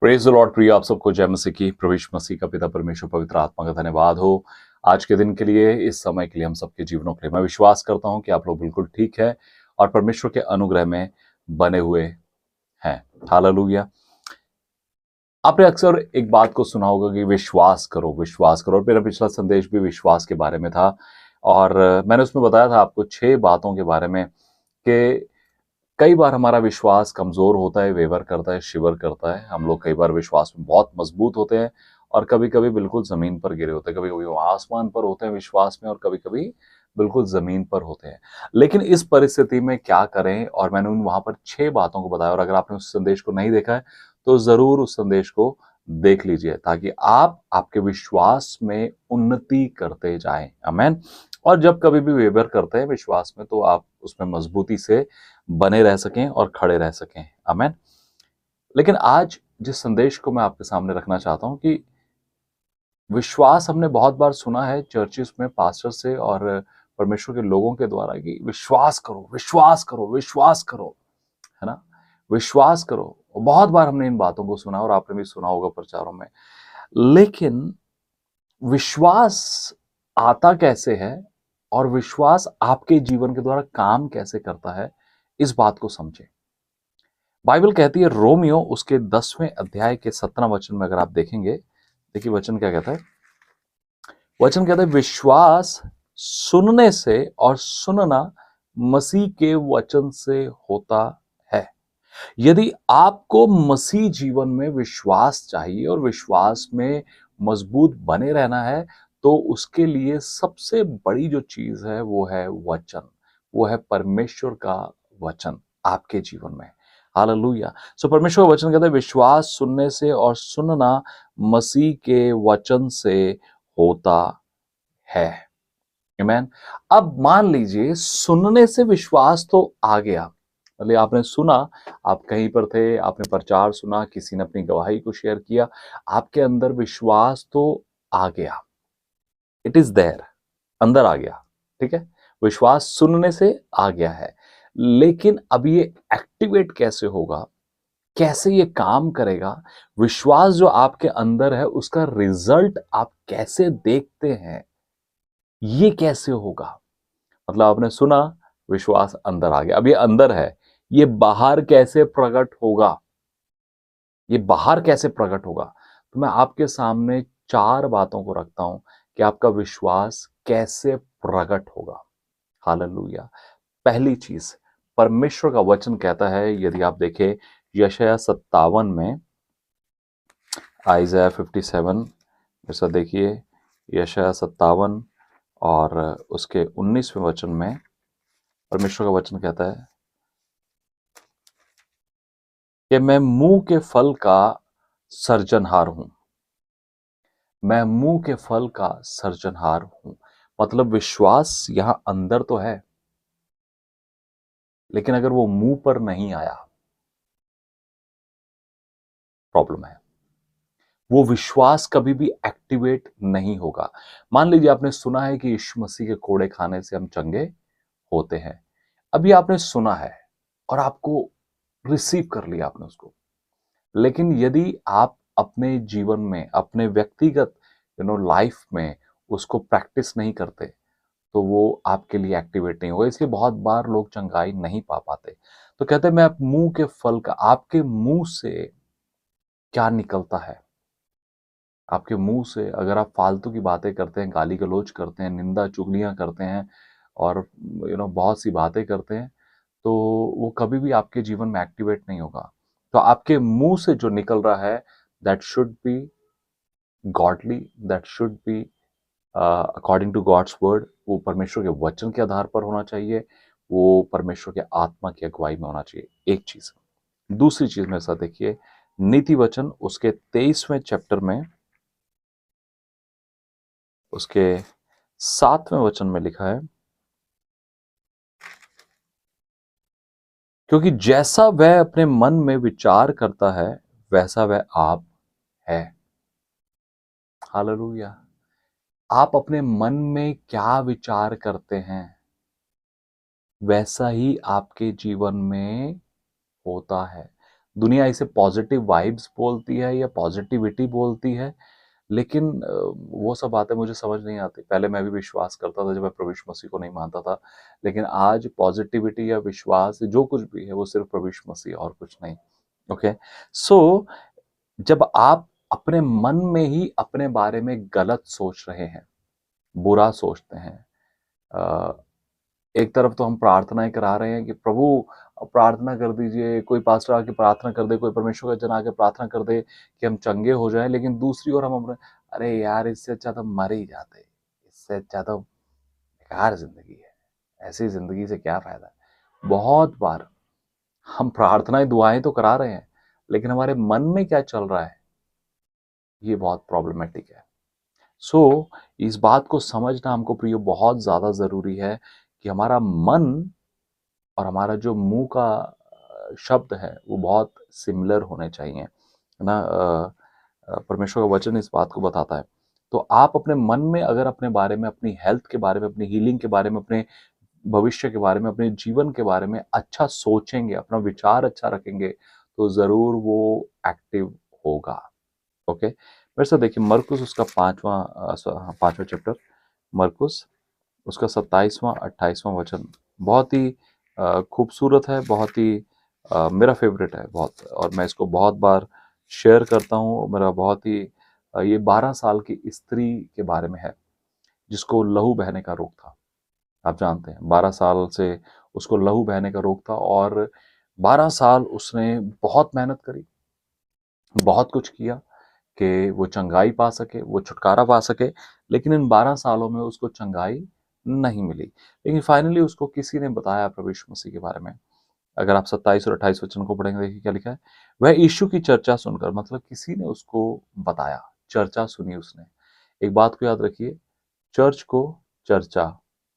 Praise the Lord. प्रिय आप सबको जय मसीह की। प्रभु यीशु मसीह का पिता परमेश्वर पवित्र आत्मा का धन्यवाद हो आज के दिन के लिए, इस समय के लिए, हम सबके जीवनों के लिए। मैं विश्वास करता हूं कि आप लोग बिल्कुल ठीक है और परमेश्वर के अनुग्रह में बने हुए हैं। हालेलुया। आपने अक्सर एक बात को सुना होगा कि विश्वास करो, विश्वास करो। और मेरा पिछला संदेश भी विश्वास के बारे में था और मैंने उसमें बताया था आपको 6 बातों के बारे में कि कई बार हमारा विश्वास कमजोर होता है, वेवर करता है, शिवर करता है। हम लोग कई बार विश्वास में बहुत मजबूत होते हैं और कभी कभी बिल्कुल जमीन पर गिरे होते हैं। कभी कभी वो आसमान पर होते हैं विश्वास में और कभी कभी बिल्कुल जमीन पर होते हैं। लेकिन इस परिस्थिति में क्या करें, और मैंने वहां पर 6 बातों को बताया। और अगर आपने उस संदेश को नहीं देखा है तो जरूर उस संदेश को देख लीजिए, ताकि आप आपके विश्वास में उन्नति करते जाएं। आमेन। और जब कभी भी वेवर करते हैं विश्वास में तो आप उसमें मजबूती से बने रह सकें और खड़े रह सकें। आमेन। लेकिन आज जिस संदेश को मैं आपके सामने रखना चाहता हूं कि विश्वास हमने बहुत बार सुना है चर्चिस में पास्टर से और परमेश्वर के लोगों के द्वारा कि विश्वास करो, विश्वास करो, विश्वास करो, है ना, विश्वास करो। बहुत बार हमने इन बातों को सुना और आपने भी सुना होगा प्रचारों में। लेकिन विश्वास आता कैसे है और विश्वास आपके जीवन के द्वारा काम कैसे करता है, इस बात को समझें। बाइबल कहती है रोमियो उसके 10वें अध्याय के 17 वचन में, अगर आप देखेंगे, देखिए वचन क्या कहता है। वचन कहता है विश्वास सुनने से और सुनना मसीह के वचन से होता है। यदि आपको मसीह जीवन में विश्वास चाहिए और विश्वास में मजबूत बने रहना है तो उसके लिए सबसे बड़ी जो चीज है वो है वचन, वो है परमेश्वर का वचन आपके जीवन में। हालेलुया। सो परमेश्वर का वचन कहता है विश्वास सुनने से और सुनना मसीह के वचन से होता है। आमीन। अब मान लीजिए सुनने से विश्वास तो आ गया, मतलब आपने सुना, आप कहीं पर थे, आपने प्रचार सुना, किसी ने अपनी गवाही को शेयर किया, आपके अंदर विश्वास तो आ गया, इट इज देयर, अंदर आ गया। ठीक है, विश्वास सुनने से आ गया है। लेकिन अब ये एक्टिवेट कैसे होगा, कैसे ये काम करेगा, विश्वास जो आपके अंदर है उसका रिजल्ट आप कैसे देखते हैं, ये कैसे होगा। मतलब आपने सुना, विश्वास अंदर आ गया, अब ये अंदर है, ये बाहर कैसे प्रकट होगा, ये बाहर कैसे प्रकट होगा। तो मैं आपके सामने 4 बातों को रखता हूं कि आपका विश्वास कैसे प्रकट होगा। हालेलुया। पहली चीज, परमेश्वर का वचन कहता है, यदि आप देखें यशायाह 57 में, आइज़ाया 57, जैसा देखिए यशायाह 57 और उसके 19वें वचन में परमेश्वर का वचन कहता है कि मैं मुंह के फल का सर्जनहार हूं, मैं मुंह के फल का सर्जनहार हूं। मतलब विश्वास यहां अंदर तो है, लेकिन अगर वो मुंह पर नहीं आया, प्रॉब्लम है। वो विश्वास कभी भी एक्टिवेट नहीं होगा। मान लीजिए आपने सुना है कि यीशु मसीह के कोड़े खाने से हम चंगे होते हैं। अभी आपने सुना है और आपको रिसीव कर लिया आपने उसको, लेकिन यदि आप अपने जीवन में, अपने व्यक्तिगत लाइफ में उसको प्रैक्टिस नहीं करते, तो वो आपके लिए एक्टिवेट नहीं होगा। इसलिए बहुत बार लोग चंगाई नहीं पा पाते। तो कहते हैं मैं मुंह के फल का, आपके मुंह से क्या निकलता है, आपके मुंह से अगर आप फालतू की बातें करते हैं, गाली गलौज करते हैं, निंदा चुगलियां करते हैं और बहुत सी बातें करते हैं, तो वो कभी भी आपके जीवन में एक्टिवेट नहीं होगा। तो आपके मुंह से जो निकल रहा है, that should be godly, that should be according to God's word. वो परमेश्वर के वचन के आधार पर होना चाहिए, वो परमेश्वर के आत्मा की अगुवाई में होना चाहिए। एक चीज। दूसरी चीज मेरे साथ देखिए, नीति वचन उसके 23वें चैप्टर में उसके 7वें वचन में लिखा है, क्योंकि जैसा वह अपने मन में विचार करता है वैसा वह आप है। हालेलुया। आप अपने मन में क्या विचार करते हैं वैसा ही आपके जीवन में होता है। दुनिया इसे पॉजिटिव वाइब्स बोलती है या पॉजिटिविटी बोलती है, लेकिन वो सब बातें मुझे समझ नहीं आती। पहले मैं भी विश्वास करता था जब मैं प्रभु यीशु मसीह को नहीं मानता था, लेकिन आज पॉजिटिविटी या विश्वास जो कुछ भी है वो सिर्फ प्रभु यीशु मसीह और कुछ नहीं। ओके, सो जब आप अपने मन में ही अपने बारे में गलत सोच रहे हैं, बुरा सोचते हैं, एक तरफ तो हम प्रार्थनाएं करा रहे हैं कि प्रभु प्रार्थना कर दीजिए, कोई पास्टर आके प्रार्थना कर दे, कोई परमेश्वर का जन आके प्रार्थना कर दे कि हम चंगे हो जाएं, लेकिन दूसरी ओर हम अपने, अरे यार इससे अच्छा तो मर ही जाते, इससे अच्छा तो बेकार जिंदगी है, ऐसी जिंदगी से क्या फायदा है। बहुत बार हम प्रार्थनाएं दुआएं तो करा रहे हैं, लेकिन हमारे मन में क्या चल रहा है ये बहुत प्रॉब्लमेटिक है। सो इस बात को समझना हमको प्रियो बहुत ज्यादा जरूरी है कि हमारा मन और हमारा जो मुंह का शब्द है वो बहुत सिमिलर होने चाहिए, है ना। परमेश्वर का वचन इस बात को बताता है। तो आप अपने मन में अगर अपने बारे में, अपनी हेल्थ के बारे में, अपनी हीलिंग के बारे में, अपने भविष्य के बारे में, अपने जीवन के बारे में अच्छा सोचेंगे, अपना विचार अच्छा रखेंगे, तो जरूर वो एक्टिव होगा। ओके, मेरे साथ देखिए मरकुस उसका 5वां चैप्टर, मरकुस उसका 27वां 28वां वचन बहुत ही खूबसूरत है, बहुत ही मेरा फेवरेट है बहुत, और मैं इसको बहुत बार शेयर करता हूँ। मेरा बहुत ही ये 12 साल की स्त्री के बारे में है जिसको लहू बहने का रोग था। आप जानते हैं 12 साल से उसको लहू बहने का रोग था, और 12 साल उसने बहुत मेहनत करी, बहुत कुछ किया कि वो चंगाई पा सके, वो छुटकारा पा सके, लेकिन इन 12 सालों में उसको चंगाई नहीं मिली। लेकिन फाइनली उसको किसी ने बताया प्रभु यीशु मसीह के बारे में। अगर आप 27 और 28 वचन को पढ़ेंगे, देखिए क्या लिखा है। वह यीशु की चर्चा सुनकर, मतलब किसी ने उसको बताया, चर्चा सुनी उसने। एक बात को याद रखिए, चर्च को चर्चा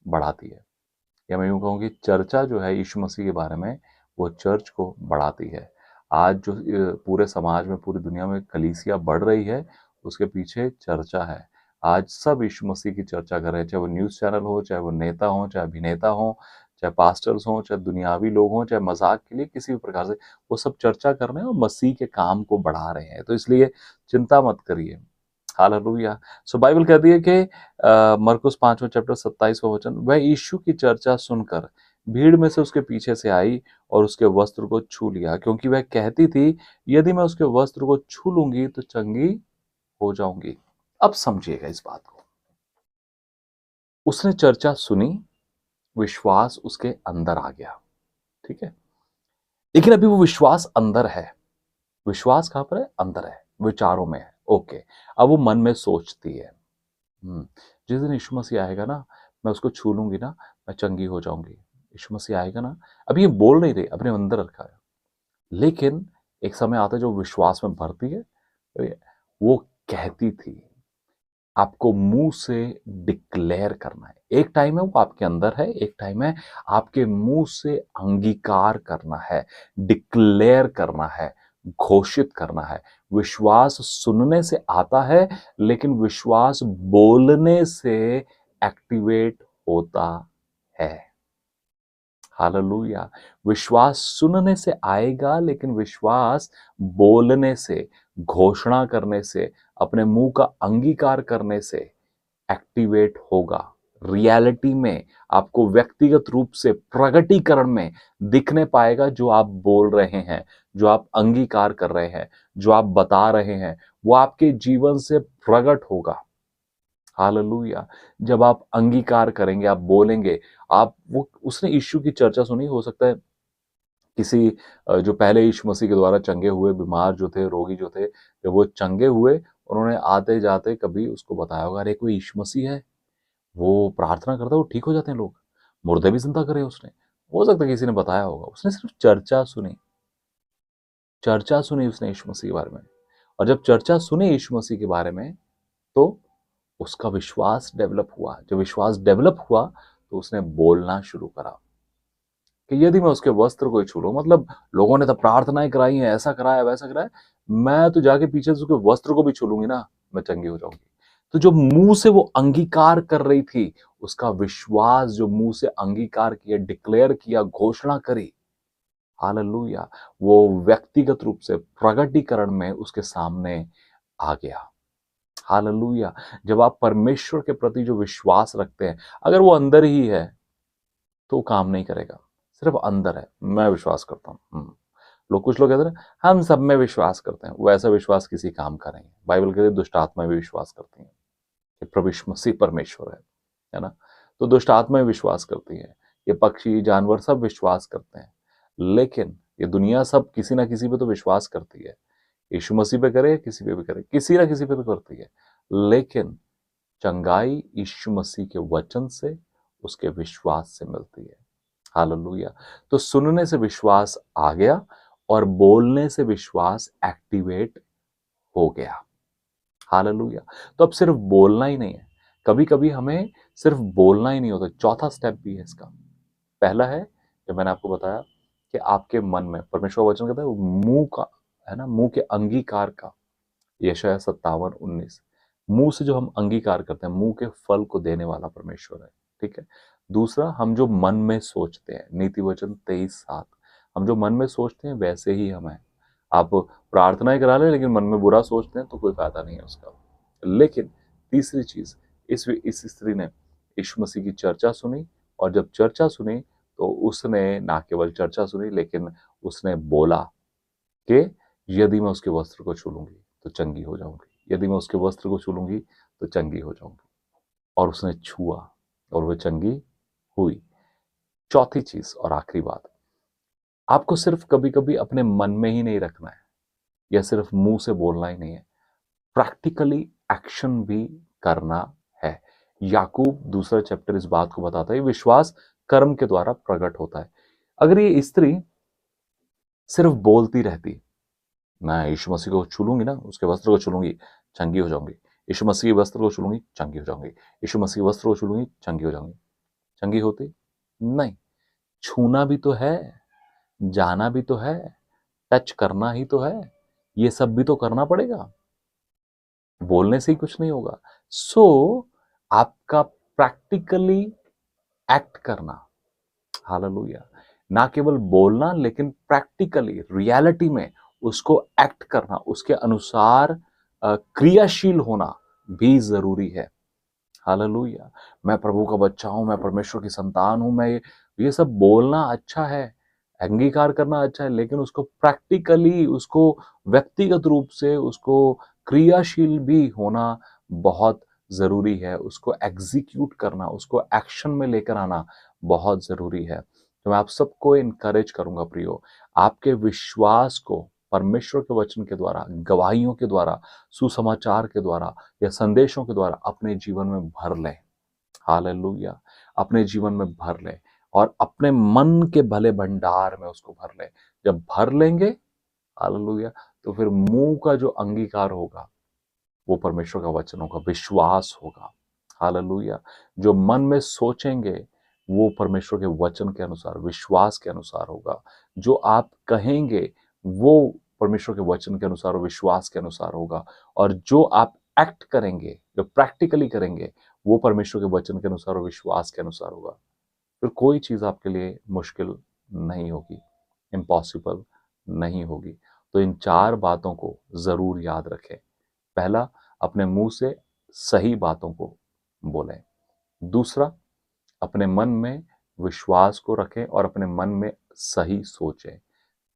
बढ़ाती है, या मैं यूं कहूँ कि चर्चा जो है यीशु मसीह के बारे में, वो चर्च को बढ़ाती है। आज जो पूरे समाज में, पूरी दुनिया में कलीसिया बढ़ रही है, उसके पीछे चर्चा है। आज सब यीशु मसीह की चर्चा कर रहे हैं, चाहे वो न्यूज़ चैनल हो, चाहे वो नेता हो, चाहे अभिनेता हो, चाहे पास्टर्स हों, चाहे दुनियावी लोग हों, चाहे मजाक के लिए किसी भी प्रकार से, वो सब चर्चा कर रहे हैं और मसीह के काम को बढ़ा रहे हैं। तो इसलिए चिंता मत करिए। हालेलुया। सो बाइबल कहती है कि मरकुस 5वां चैप्टर 27वां वचन, वह यीशु की चर्चा सुनकर भीड़ में से उसके पीछे से आई और उसके वस्त्र को छू लिया, क्योंकि वह कहती थी यदि मैं उसके वस्त्र को छू लूंगी तो चंगी हो जाऊंगी। अब समझिएगा इस बात को। उसने चर्चा सुनी, विश्वास उसके अंदर आ गया, ठीक है। लेकिन अभी वो विश्वास अंदर है। विश्वास कहां पर है? अंदर है, विचारों में है। ओके, अब वो मन में सोचती है, जिस दिन यीशु मसीह आएगा ना, मैं उसको छू लूंगी ना, मैं चंगी हो जाऊंगी। यीशु मसीह आएगा ना, अभी ये बोल नहीं रही, अपने अंदर रखा है। लेकिन एक समय आता है जो विश्वास में भरती है, वो कहती थी। आपको मुंह से डिक्लेयर करना है। एक टाइम है वो आपके अंदर है, एक टाइम है आपके मुंह से अंगीकार करना है, डिक्लेयर करना है, घोषित करना है। विश्वास सुनने से आता है, लेकिन विश्वास बोलने से एक्टिवेट होता है। हालेलुया। विश्वास सुनने से आएगा, लेकिन विश्वास बोलने से, घोषणा करने से, अपने मुंह का अंगीकार करने से एक्टिवेट होगा, रियलिटी में, आपको व्यक्तिगत रूप से प्रगटीकरण में दिखने पाएगा। जो आप बोल रहे हैं, जो आप अंगीकार कर रहे हैं, जो आप बता रहे हैं, वो आपके जीवन से प्रकट होगा। हालेलुया। जब आप अंगीकार करेंगे, आप बोलेंगे, आप वो उसने यीशु की चर्चा सुनी, हो सकता है किसी जो पहले यीशु मसीह के द्वारा चंगे हुए बीमार जो थे, रोगी जो थे, जब वो चंगे हुए, उन्होंने आते जाते कभी उसको बताया होगा, अरे कोई यीशु मसीह है, वो प्रार्थना करता है, वो ठीक हो जाते हैं लोग, मुर्दे भी जिंदा करे उसने। हो सकता है किसी ने बताया होगा, उसने सिर्फ चर्चा सुनी उसने यीशु मसीह के बारे में। और जब चर्चा सुनी यीशु मसीह के बारे में, तो उसका विश्वास डेवलप हुआ। जब विश्वास डेवलप हुआ तो उसने बोलना शुरू करा कि यदि मैं उसके वस्त्र को ही छू लूं, मतलब लोगों ने तो प्रार्थनाएं कराई हैं, ऐसा कराया वैसा कराया, मैं तो जाके पीछे से उसके वस्त्र को भी छू लूंगी ना, मैं चंगी हो जाऊंगी। तो जो मुंह से वो अंगीकार कर रही थी, उसका विश्वास जो मुंह से अंगीकार किया, डिक्लेयर किया, घोषणा करी, हालेलुया, वो व्यक्तिगत रूप से प्रगटीकरण में उसके सामने आ गया। हालेलुया। जब आप परमेश्वर के प्रति जो विश्वास रखते हैं, अगर वो अंदर ही है तो काम नहीं करेगा। सिर्फ अंदर है, मैं विश्वास करता हूँ। कुछ लोग कहते हैं हम सब में विश्वास करते हैं, वो ऐसा विश्वास किसी काम का नहीं है। बाइबल कहते हैं दुष्ट आत्माएं भी विश्वास करती हैं कि प्रभु यीशु मसीह परमेश्वर है ना। तो दुष्ट आत्माएं विश्वास करती हैं, ये पक्षी जानवर सब विश्वास करते हैं, लेकिन ये दुनिया सब किसी ना किसी पे तो विश्वास करती है। यीशु मसीह पे करे, किसी पे भी करे, किसी ना किसी पे तो करती है। लेकिन चंगाई यीशु मसीह के वचन से, उसके विश्वास से मिलती है। हालेलुया। तो सुनने से विश्वास आ गया और बोलने से विश्वास एक्टिवेट हो गया। हालेलुया। तो अब सिर्फ बोलना ही नहीं है, कभी कभी हमें सिर्फ बोलना ही नहीं होता, चौथा स्टेप भी है इसका। पहला है, जो मैंने आपको बताया कि आपके मन में, परमेश्वर का वचन कहता है वो मुंह का है ना, मुंह के अंगीकार का, यशायाह 57:19, मुंह से जो हम अंगीकार करते हैं, मुंह के फल को देने वाला परमेश्वर है। ठीक है। दूसरा, हम जो मन में सोचते हैं, नीति वचन 23:7, हम जो मन में सोचते हैं वैसे ही हम हैं। आप प्रार्थनाएं करा लें लेकिन मन में बुरा सोचते हैं तो कोई फायदा नहीं है उसका। लेकिन तीसरी चीज, इस स्त्री ने यीशु मसीह की चर्चा सुनी, और जब चर्चा सुनी तो उसने ना केवल चर्चा सुनी, लेकिन उसने बोला कि यदि मैं उसके वस्त्र को छू लूंगी तो चंगी हो जाऊंगी, यदि मैं उसके वस्त्र को छू लूंगी तो चंगी हो जाऊंगी। और उसने छुआ और वह चंगी हुई। चौथी चीज और आखिरी बात, आपको सिर्फ कभी कभी अपने मन में ही नहीं रखना है, या सिर्फ मुंह से बोलना ही नहीं है, प्रैक्टिकली एक्शन भी करना है। याकूब 2 चैप्टर इस बात को बताता है, विश्वास कर्म के द्वारा प्रकट होता है। अगर ये स्त्री सिर्फ बोलती रहती, मैं यीशु मसीह को छू लूंगी ना, उसके वस्त्र को छू लूंगी, चंगी हो जाऊंगी, यीशु मसीह के वस्त्र को छू लूंगी, चंगी हो जाऊंगी, यीशु मसीह के वस्त्र को छू लूंगी, चंगी हो जाऊंगी, चंगी होती नहीं। छूना भी तो है, जाना भी तो है, टच करना ही तो है, ये सब भी तो करना पड़ेगा, बोलने से ही कुछ नहीं होगा। सो आपका प्रैक्टिकली एक्ट करना, हालेलुया, ना केवल बोलना लेकिन प्रैक्टिकली रियलिटी में उसको एक्ट करना, उसके अनुसार क्रियाशील होना भी जरूरी है। हालेलुया। मैं प्रभु का बच्चा हूं, मैं परमेश्वर की संतान हूं, मैं ये सब बोलना अच्छा है, अंगीकार करना अच्छा है, लेकिन उसको प्रैक्टिकली, उसको व्यक्तिगत रूप से, उसको क्रियाशील भी होना बहुत जरूरी है। उसको एग्जीक्यूट करना, उसको एक्शन में लेकर आना बहुत जरूरी है। तो मैं आप सबको इनकरेज करूंगा प्रियो, आपके विश्वास को परमेश्वर के वचन के द्वारा, गवाहियों के द्वारा, सुसमाचार के द्वारा या संदेशों के द्वारा अपने जीवन में भर लें। हालेलुया। अपने जीवन में भर लें और अपने मन के भले भंडार में उसको भर लें। जब भर लेंगे, हालेलुया, तो फिर मुंह का जो अंगीकार होगा वो परमेश्वर का वचन होगा, विश्वास होगा। हालेलुया। जो मन में सोचेंगे वो परमेश्वर के वचन के अनुसार, विश्वास के अनुसार होगा। जो आप कहेंगे वो परमेश्वर के वचन के अनुसार और विश्वास के अनुसार होगा। और जो आप एक्ट करेंगे, जो प्रैक्टिकली करेंगे, वो परमेश्वर के वचन के अनुसार और विश्वास के अनुसार होगा। फिर कोई चीज आपके लिए मुश्किल नहीं होगी, इम्पॉसिबल नहीं होगी। तो इन 4 बातों को जरूर याद रखें। पहला, अपने मुंह से सही बातों को बोलें। दूसरा, अपने मन में विश्वास को रखें और अपने मन में सही सोचें।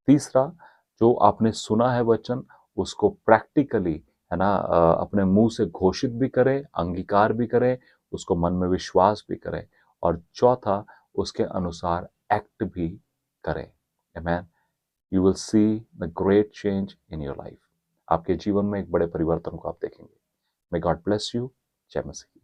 तीसरा, जो आपने सुना है वचन उसको प्रैक्टिकली, है ना, अपने मुंह से घोषित भी करें, अंगीकार भी करें, उसको मन में विश्वास भी करें। और चौथा, उसके अनुसार एक्ट भी करें। Amen. You will see the great change in your life. आपके जीवन में एक बड़े परिवर्तन को आप देखेंगे। May God bless you. जय मसीह।